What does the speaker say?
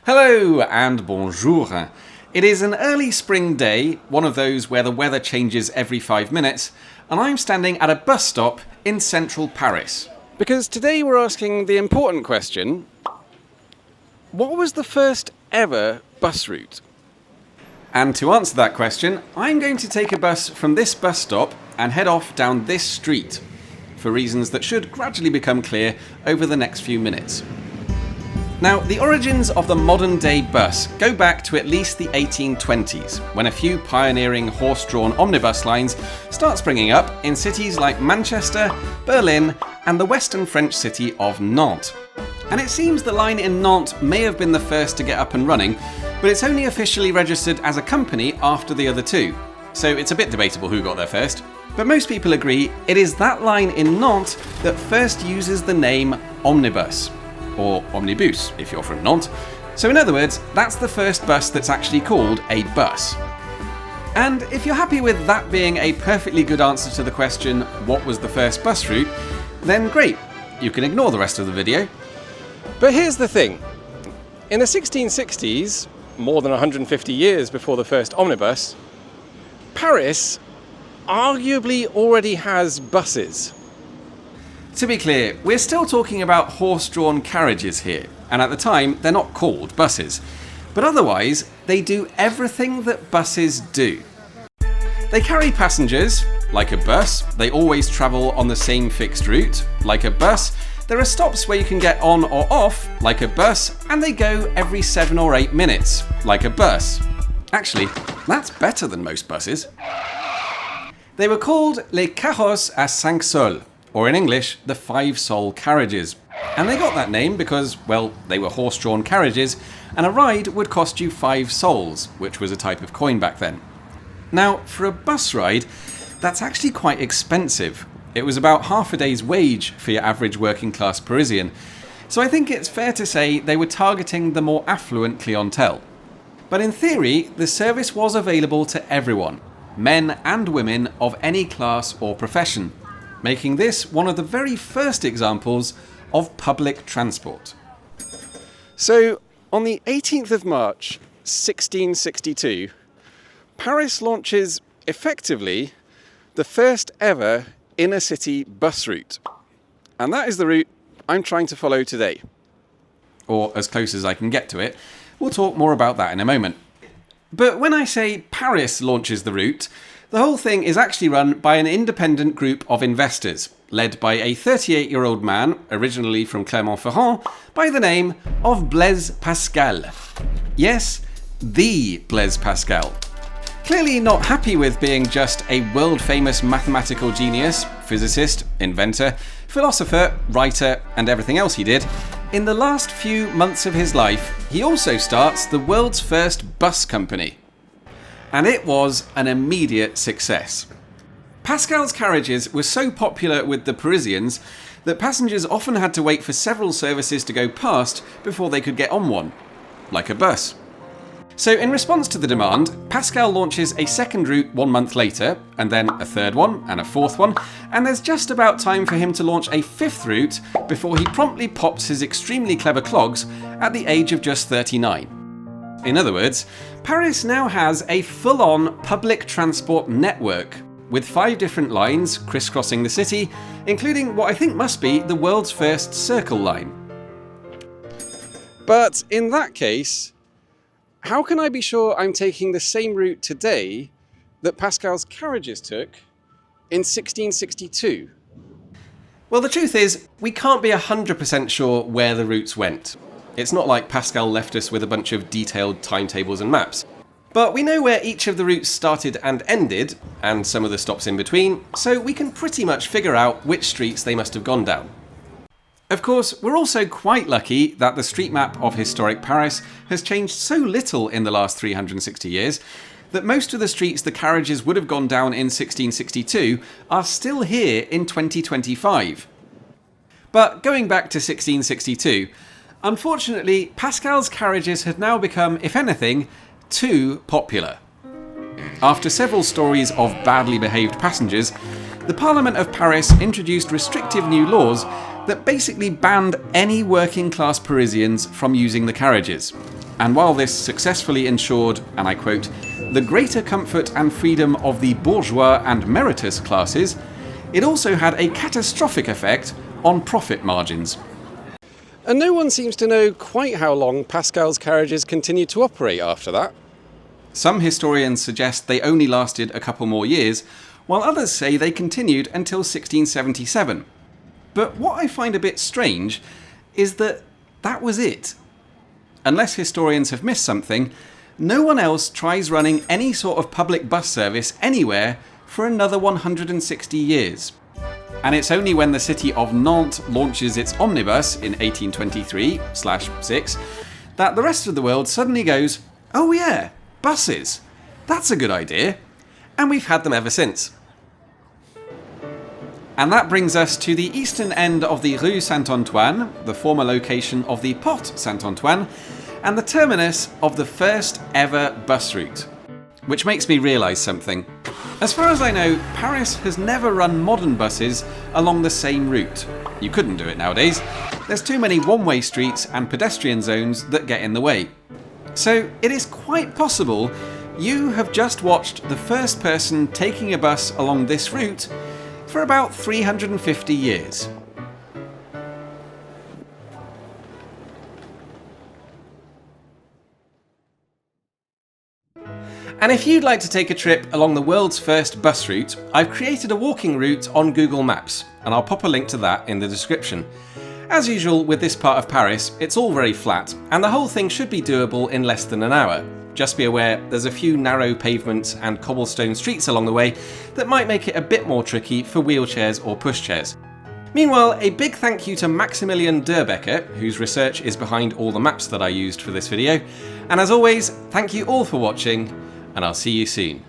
Hello and bonjour. It is an early spring day, one of those where the weather changes every 5 minutes, and I'm standing at a bus stop in central Paris. Because today we're asking the important question, what was the first ever bus route? And to answer that question, I'm going to take a bus from this bus stop and head off down this street, for reasons that should gradually become clear over the next few minutes. Now, the origins of the modern-day bus go back to at least the 1820s, when a few pioneering horse-drawn omnibus lines start springing up in cities like Manchester, Berlin, and the western French city of Nantes. And it seems the line in Nantes may have been the first to get up and running, but it's only officially registered as a company after the other two, so it's a bit debatable who got there first. But most people agree it is that line in Nantes that first uses the name omnibus. Or omnibus, if you're from Nantes. So in other words, that's the first bus that's actually called a bus. And if you're happy with that being a perfectly good answer to the question, what was the first bus route, then great, you can ignore the rest of the video. But here's the thing. In the 1660s, more than 150 years before the first omnibus, Paris arguably already has buses. To be clear, we're still talking about horse-drawn carriages here, and at the time they're not called buses. But otherwise, they do everything that buses do. They carry passengers, like a bus. They always travel on the same fixed route, like a bus. There are stops where you can get on or off, like a bus, and they go every 7 or 8 minutes, like a bus. Actually, that's better than most buses. They were called les carrosses à 5 sols, or in English, the 5-sol carriages. And they got that name because, well, they were horse-drawn carriages, and a ride would cost you 5 sols, which was a type of coin back then. Now, for a bus ride, that's actually quite expensive. It was about half a day's wage for your average working-class Parisian. So I think it's fair to say they were targeting the more affluent clientele. But in theory, the service was available to everyone, men and women of any class or profession, making this one of the very first examples of public transport. So, on the 18th of March, 1662, Paris launches, effectively, the first ever inner-city bus route. And that is the route I'm trying to follow today. Or as close as I can get to it. We'll talk more about that in a moment. But when I say Paris launches the route, the whole thing is actually run by an independent group of investors, led by a 38-year-old man, originally from Clermont-Ferrand, by the name of Blaise Pascal. Yes, the Blaise Pascal. Clearly not happy with being just a world-famous mathematical genius, physicist, inventor, philosopher, writer, and everything else he did, in the last few months of his life, he also starts the world's first bus company. And it was an immediate success. Pascal's carriages were so popular with the Parisians that passengers often had to wait for several services to go past before they could get on one, like a bus. So in response to the demand, Pascal launches a second route 1 month later, and then a third one, and a fourth one, and there's just about time for him to launch a fifth route before he promptly pops his extremely clever clogs at the age of just 39. In other words, Paris now has a full-on public transport network, with 5 different lines crisscrossing the city, including what I think must be the world's first circle line. But in that case, how can I be sure I'm taking the same route today that Pascal's carriages took in 1662? Well, the truth is, we can't be 100% sure where the routes went. It's not like Pascal left us with a bunch of detailed timetables and maps. But we know where each of the routes started and ended, and some of the stops in between, so we can pretty much figure out which streets they must have gone down. Of course, we're also quite lucky that the street map of historic Paris has changed so little in the last 360 years that most of the streets the carriages would have gone down in 1662 are still here in 2025. But going back to 1662, unfortunately, Pascal's carriages had now become, if anything, too popular. After several stories of badly behaved passengers, the Parliament of Paris introduced restrictive new laws that basically banned any working class Parisians from using the carriages. And while this successfully ensured, and I quote, the greater comfort and freedom of the bourgeois and meritus classes, it also had a catastrophic effect on profit margins. And no one seems to know quite how long Pascal's carriages continued to operate after that. Some historians suggest they only lasted a couple more years, while others say they continued until 1677. But what I find a bit strange is that that was it. Unless historians have missed something, no one else tries running any sort of public bus service anywhere for another 160 years. And it's only when the city of Nantes launches its omnibus in 1823/6 that the rest of the world suddenly goes, oh yeah, buses, that's a good idea. And we've had them ever since. And that brings us to the eastern end of the Rue Saint-Antoine, the former location of the Porte Saint-Antoine, and the terminus of the first ever bus route. Which makes me realise something. As far as I know, Paris has never run modern buses along the same route. You couldn't do it nowadays. There's too many one-way streets and pedestrian zones that get in the way. So it is quite possible you have just watched the first person taking a bus along this route for about 350 years. And if you'd like to take a trip along the world's first bus route, I've created a walking route on Google Maps, and I'll pop a link to that in the description. As usual with this part of Paris, it's all very flat, and the whole thing should be doable in less than an hour. Just be aware there's a few narrow pavements and cobblestone streets along the way that might make it a bit more tricky for wheelchairs or pushchairs. Meanwhile, a big thank you to Maximilian Durbecker, whose research is behind all the maps that I used for this video. And as always, thank you all for watching, and I'll see you soon.